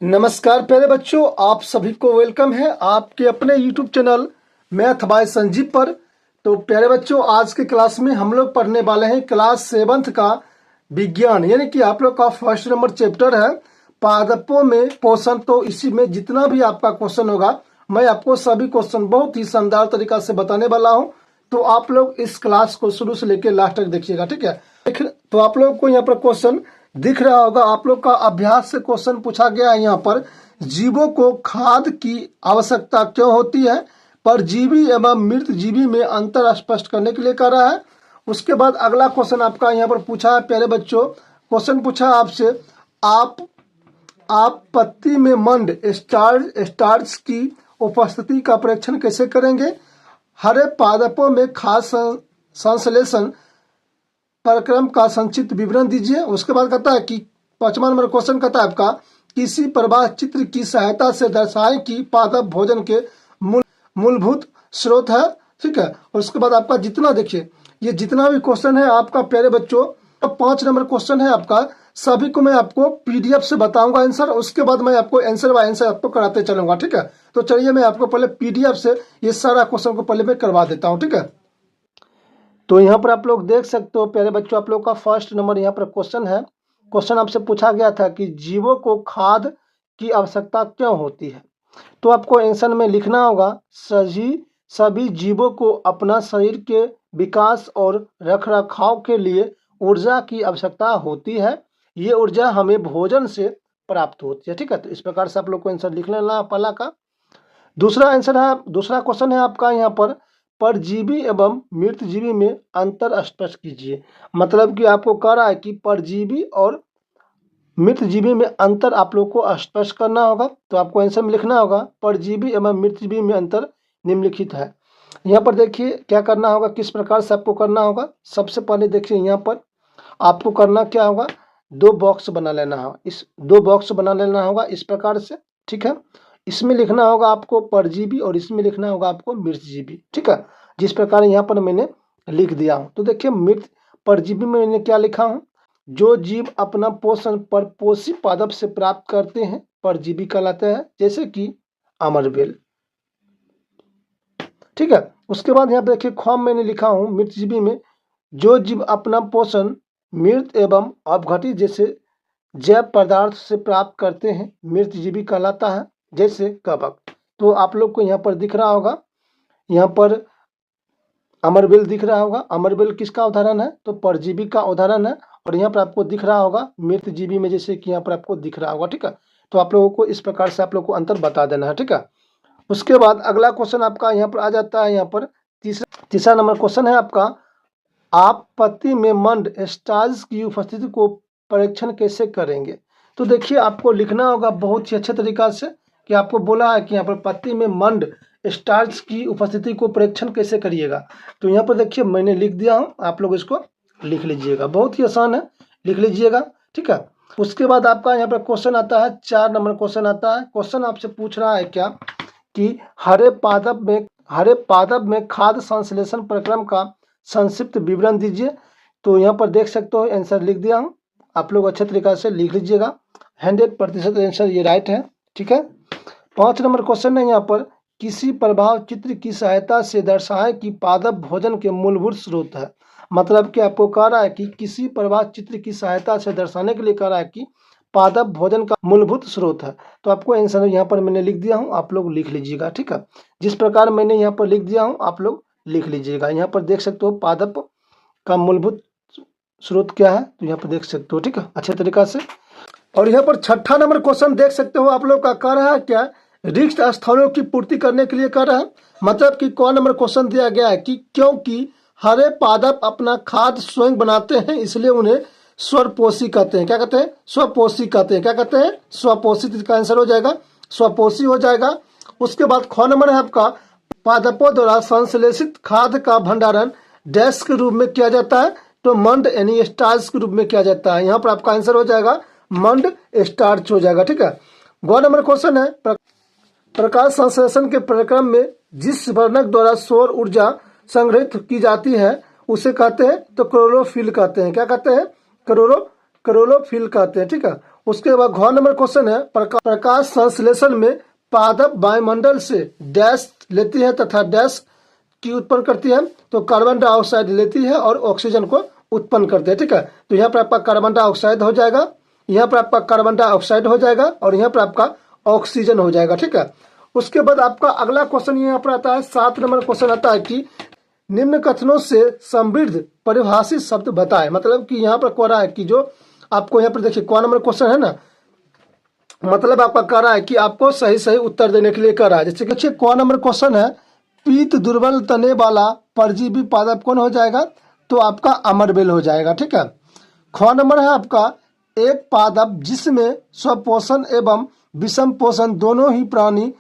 नमस्कार प्यारे बच्चों, आप सभी को वेलकम है आपके अपने YouTube channel math bye Sanjeev पर। तो प्यारे बच्चों, आज के क्लास में हम लोग पढ़ने वाले हैं क्लास 7th का विज्ञान, यानी कि आप लोग का फर्स्ट नंबर चैप्टर है पादपों में पोषण। तो इसी में जितना भी आपका क्वेश्चन होगा मैं आपको सभी क्वेश्चन बहुत ही शानदार तरीका से बताने वाला हूँ। तो आप लोग इस क्लास को शुरू से लेकर लास्ट तक देखिएगा, ठीक है। तो आप लोग को यहाँ पर क्वेश्चन दिख रहा होगा, आप लोग का अभ्यास से क्वेश्चन पूछा गया है। यहाँ पर जीवों को खाद की आवश्यकता क्यों होती है, परजीवी एवं मृत जीवी में अंतर स्पष्ट करने के लिए कह रहा है। उसके बाद अगला क्वेश्चन आपका यहाँ पर पूछा है प्यारे बच्चों, क्वेश्चन पूछा आपसे, आप पत्ती में मंड स्टार्च की उपस्थिति का परीक्षण कैसे करेंगे। हरे पादपों में खाद संश्लेषण प्रक्रम का संक्षिप्त विवरण दीजिए। उसके बाद कहता है कि 5वां नंबर क्वेश्चन कहता है आपका, किसी प्रवाह चित्र की सहायता से दर्शाएं कि पादप भोजन के मूलभूत स्रोत है, ठीक है। और उसके बाद आपका जितना देखिए ये जितना भी क्वेश्चन है आपका प्यारे बच्चों, 5 नंबर क्वेश्चन है आपका, सभी को मैं आपको PDF से बताऊंगा आंसर। उसके बाद मैं आपको आंसर बाय आंसर आपको कराते चलूंगा, ठीक है। तो चलिए मैं आपको पहले PDF से ये सारा क्वेश्चन को पहले मैं करवा देता हूँ, ठीक है। तो यहाँ पर आप लोग देख सकते हो प्यारे बच्चों, आप लोग का फर्स्ट नंबर यहाँ पर क्वेश्चन है। क्वेश्चन आपसे पूछा गया था कि जीवों को खाद की आवश्यकता क्यों होती है। तो आपको आंसर में लिखना होगा, सभी जीवों को अपना शरीर के विकास और रखरखाव के लिए ऊर्जा की आवश्यकता होती है। ये ऊर्जा हमें भोजन से प्राप्त होती है, ठीक है। तो इस प्रकार से आप लोग को आंसर लिख लेना पहला का। दूसरा आंसर है, दूसरा क्वेश्चन है आपका यहाँ पर, परजीवी एवं मृत जीवी में अंतर स्पष्ट कीजिए। मतलब कि आपको कह रहा है कि परजीवी और मृत जीवी में अंतर आप लोग को स्पष्ट करना होगा। तो आपको आंसर में लिखना होगा, परजीवी एवं मृत जीवी में अंतर निम्नलिखित है। यहाँ पर देखिए क्या करना होगा, किस प्रकार से आपको करना होगा। सबसे पहले देखिए यहाँ पर आपको करना क्या होगा, 2 बॉक्स बना लेना होगा। इस 2 बॉक्स बना लेना होगा इस प्रकार से, ठीक है। इसमें लिखना होगा आपको परजीवी और इसमें लिखना होगा आपको मृतजीवी, ठीक है। जिस प्रकार यहाँ पर मैंने लिख दिया हूँ। तो देखिए मृत परजीवी में मैंने क्या लिखा हूँ, जो जीव अपना पोषण परपोषी पादप से प्राप्त करते हैं परजीवी कहलाते हैं, जैसे कि अमरबेल, ठीक है। उसके बाद यहाँ पे देखिए ख मैंने लिखा हूँ मृतजीवी में, जो जीव अपना पोषण मृत एवं अपघटित जैसे जैव पदार्थ से प्राप्त करते हैं मृतजीवी कहलाता है, जैसे कवक। तो आप लोग को यहाँ पर दिख रहा होगा, यहाँ पर अमरबेल दिख रहा होगा। अमरबेल किसका उदाहरण है, तो परजीवी का उदाहरण है। और यहाँ पर आपको दिख रहा होगा मृतजीवी में, जैसे कि यहाँ पर आपको दिख रहा होगा, ठीक है। तो आप लोगों को इस प्रकार से आप लोग को अंतर बता देना है, ठीक है। उसके बाद अगला क्वेश्चन आपका यहाँ पर आ जाता है, यहाँ पर तीसरा नंबर क्वेश्चन है आपका, आप पत्ती में मंड स्टार्च की उपस्थिति को परीक्षण कैसे करेंगे। तो देखिए आपको लिखना होगा बहुत ही अच्छे तरीका से कि आपको बोला है कि यहाँ पर पत्ती में मंड स्टार्च की उपस्थिति को परीक्षण कैसे करिएगा। तो यहाँ पर देखिए मैंने लिख दिया हूँ, आप लोग इसको लिख लीजिएगा, बहुत ही आसान है, लिख लीजिएगा, ठीक है। उसके बाद आपका यहाँ पर क्वेश्चन आता है, 4 नंबर क्वेश्चन आता है। क्वेश्चन आपसे पूछ रहा है क्या कि हरे पादप में खाद संश्लेषण प्रक्रम का संक्षिप्त विवरण दीजिए। तो यहाँ पर देख सकते हो आंसर लिख दिया हूँ, आप लोग अच्छे तरीका से लिख लीजिएगा। 100% आंसर ये राइट है, ठीक है। 5 नंबर क्वेश्चन है यहाँ पर, किसी प्रभाव चित्र की सहायता से दर्शाएं कि पादप भोजन के मूलभूत स्रोत है। मतलब कि आपको कह रहा है कि किसी प्रभाव चित्र की सहायता से दर्शाने के लिए कह रहा है कि पादप भोजन का मूलभूत स्रोत है। तो आपको आंसर यहाँ पर मैंने लिख दिया हूँ, आप लोग लिख लीजिएगा, ठीक है। जिस प्रकार मैंने यहाँ पर लिख दिया हूँ आप लोग लिख लीजिएगा। यहाँ पर देख सकते हो पादप का मूलभूत स्रोत क्या है, तो यहाँ पर देख सकते हो, ठीक है, अच्छे तरीका से। और यहाँ पर 6ठा नंबर क्वेश्चन देख सकते हो आप लोग का कह रहा है क्या, रिक्त स्थलों की पूर्ति करने के लिए कह रहा है। मतलब कि क नंबर क्वेश्चन दिया गया है कि क्योंकि हरे पादप अपना खाद्य स्वयं बनाते हैं इसलिए उन्हें स्वपोषी कहते हैं। क्या कहते हैं, स्वपोषी कहते हैं। क्या कहते हैं, स्वपोषित। इसका आंसर हो जाएगा स्वपोषी हो जाएगा। उसके बाद ख नंबर है आपका, पादपों द्वारा संश्लेषित खाद्य का भंडारण डैश के रूप में किया जाता है, तो मंड यानी स्टार्च के रूप में किया जाता है। यहाँ पर आपका आंसर हो जाएगा मंड स्टार्च हो जाएगा, ठीक है। ग नंबर क्वेश्चन है, प्रकाश संश्लेषण के प्रक्रम में जिस वर्णक द्वारा सौर ऊर्जा संग्रहित की जाती है उसे कहते हैं तो क्लोरोफिल कहते हैं। क्या कहते हैं, क्लोरोफिल कहते हैं, ठीक है। उसके बाद घ नंबर क्वेश्चन है, प्रकाश संश्लेषण में पादप वायुमंडल से डैश लेती है तथा डैश की उत्पन्न करती है, तो कार्बन डाइऑक्साइड लेती है और ऑक्सीजन को उत्पन्न करती है। ठीक है, तो यहाँ पर आपका कार्बन डाइऑक्साइड हो जाएगा, यहाँ पर आपका कार्बन डाइऑक्साइड हो जाएगा और यहाँ पर आपका ऑक्सीजन हो जाएगा। ठीक है, उसके बाद आपका अगला क्वेश्चन यहाँ पर आता है, 7 नंबर क्वेश्चन आता है कि निम्न कथनों से समृद्ध परिभाषित शब्द बताए। मतलब कि यहाँ पर कह रहा है कि जो आपको यहाँ पर देखिए क नंबर क्वेश्चन है ना, मतलब आपका कह रहा है कि आपको सही सही उत्तर देने के लिए कह रहा है। जैसे कि क नंबर क्वेश्चन है, पीत दुर्बल तने वाला परजीवी पादप कौन हो जाएगा, तो आपका अमरबेल हो जाएगा। ठीक है, ख नंबर है आपका, एक पादप जिसमें स्वपोषण एवं विषम पोषण दोनों ही प्राणी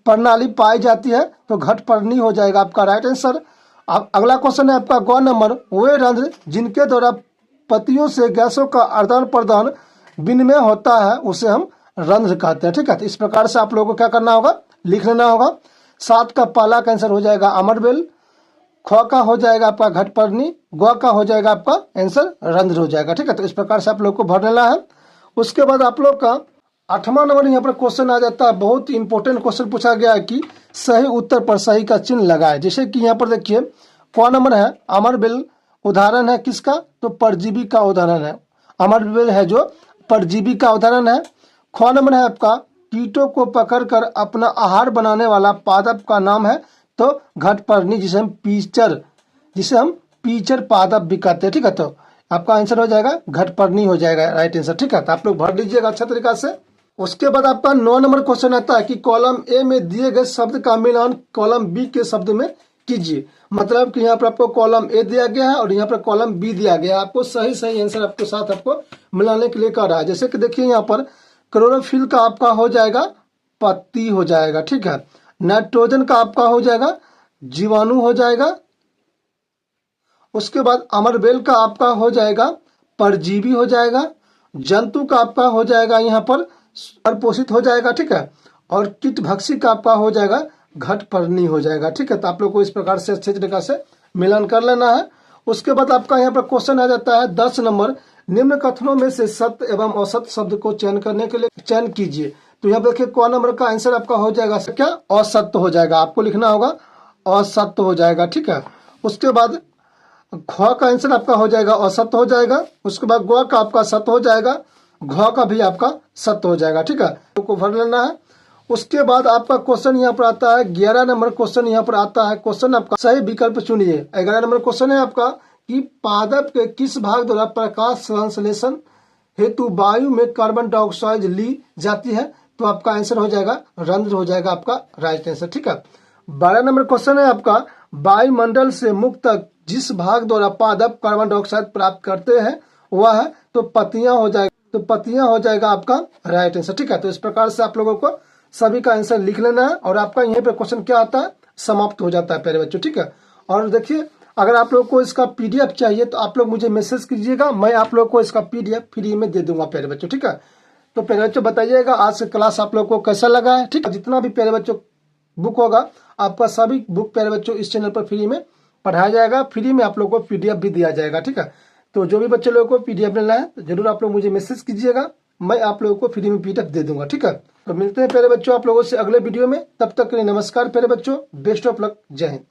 प्रणाली पाई जाती है, तो घटपर्णी हो जाएगा आपका राइट आंसर। अब अगला क्वेश्चन है आपका ग नंबर, वे रंध्र जिनके द्वारा पतियों से गैसों का आदान प्रदान विनिमय होता है उसे हम रंध्र कहते हैं। ठीक है, तो इस प्रकार से आप लोगों को क्या करना होगा, लिख लेना होगा। 7 का पहला का आंसर हो जाएगा अमरबेल, ख का हो जाएगा आपका घटपर्णी, ग का हो जाएगा आपका आंसर रंध्र हो जाएगा। ठीक है, तो इस प्रकार से आप लोग को भर लेना है। उसके बाद आप लोग का 8वां नंबर यहाँ पर क्वेश्चन आ जाता है, बहुत ही इंपॉर्टेंट क्वेश्चन पूछा गया है कि सही उत्तर पर सही का चिन्ह लगाए। जैसे कि यहाँ पर देखिए क नंबर है, अमरबेल उदाहरण है किसका, तो परजीवी का उदाहरण है। अमरबेल है जो परजीवी का उदाहरण है। ख नंबर है आपका, कीटों को पकड़कर अपना आहार बनाने वाला पादप का नाम है, तो घटपर्णी जिसे हम पीचर पादप भी कहते हैं। ठीक है, तो आपका आंसर हो जाएगा घटपर्णी हो जाएगा राइट आंसर। ठीक है, तो आप लोग भर लीजिएगा अच्छा तरीका से। उसके बाद आपका 9 नंबर क्वेश्चन आता है कि कॉलम ए में दिए गए शब्द का मिलान कॉलम बी के शब्द में कीजिए। मतलब कि यहाँ पर आपको कॉलम ए दिया गया है और यहाँ पर कॉलम बी दिया गया है, आपको सही सही आंसर आपके साथ आपको मिलाने के लिए कह रहा है। जैसे कि देखिए यहाँ पर क्लोरोफिल का आपका हो जाएगा पत्ती हो जाएगा। ठीक है, नाइट्रोजन का आपका हो जाएगा जीवाणु हो जाएगा। उसके बाद अमरबेल का आपका हो जाएगा परजीवी हो जाएगा। जंतु का आपका हो जाएगा यहाँ पर परपोषित हो जाएगा। ठीक है, और कीटभक्षी का आपका हो जाएगा घटपर्णी हो जाएगा। ठीक है, तो आप लोग को इस प्रकार से अच्छे तरीके से मिलान कर लेना है। उसके बाद आपका यहाँ पर क्वेश्चन आ जाता है 10 नंबर, निम्न कथनों में से सत्य एवं असत्य शब्द को चयन करने के लिए चयन कीजिए। तो यहाँ देखिए क नंबर का आंसर आपका हो जाएगा क्या, असत्य हो जाएगा, आपको लिखना होगा असत्य हो जाएगा। ठीक है, उसके बाद ख का आंसर आपका हो जाएगा असत्य हो जाएगा। उसके बाद ग का आपका सत्य हो जाएगा, घ का भी आपका सत्य हो जाएगा। ठीक है, तो भर लेना है। उसके बाद आपका क्वेश्चन यहाँ पर आता है 11 नंबर क्वेश्चन यहाँ पर आता है, क्वेश्चन आपका सही विकल्प चुनिए। 11 नंबर क्वेश्चन है आपका कि पादप के किस भाग द्वारा प्रकाश संश्लेषण हेतु वायु में कार्बन डाइऑक्साइड ली जाती है, तो आपका आंसर हो जाएगा रंध्र हो जाएगा आपका राइट आंसर। ठीक है, 12 नंबर क्वेश्चन है आपका, वायुमंडल से मुक्त जिस भाग द्वारा पादप कार्बन डाइऑक्साइड प्राप्त करते हैं वह है, तो पत्तियां हो जाएगा, तो पत्तियां हो जाएगा आपका राइट आंसर। ठीक है, तो इस प्रकार से आप लोगों को सभी का आंसर लिख लेना है और आपका यहीं पे क्वेश्चन क्या आता है, समाप्त हो जाता है प्यारे बच्चों। ठीक है, और देखिए अगर आप लोग को इसका पीडीएफ चाहिए तो आप लोग मुझे मैसेज कीजिएगा, मैं आप लोग को इसका पीडीएफ फ्री में दे दूंगा प्यारे बच्चों। ठीक है, तो प्यारे बच्चों बताइएगा आज से क्लास आप लोग को कैसा लगा है। ठीक है, जितना भी प्यारे बच्चों बुक होगा आपका सभी बुक प्यारे बच्चों इस चैनल पर फ्री में पढ़ाया जाएगा, फ्री में आप लोग को पीडीएफ भी दिया जाएगा। ठीक है, तो जो भी बच्चे लोगों को पीडीएफ लेना है जरूर आप लोग मुझे मैसेज कीजिएगा, मैं आप लोगों को फ्री में पीडीएफ दे दूंगा। ठीक है, तो मिलते हैं प्यारे बच्चों आप लोगों से अगले वीडियो में, तब तक के लिए नमस्कार प्यारे बच्चों, बेस्ट ऑफ लक, जय हिंद।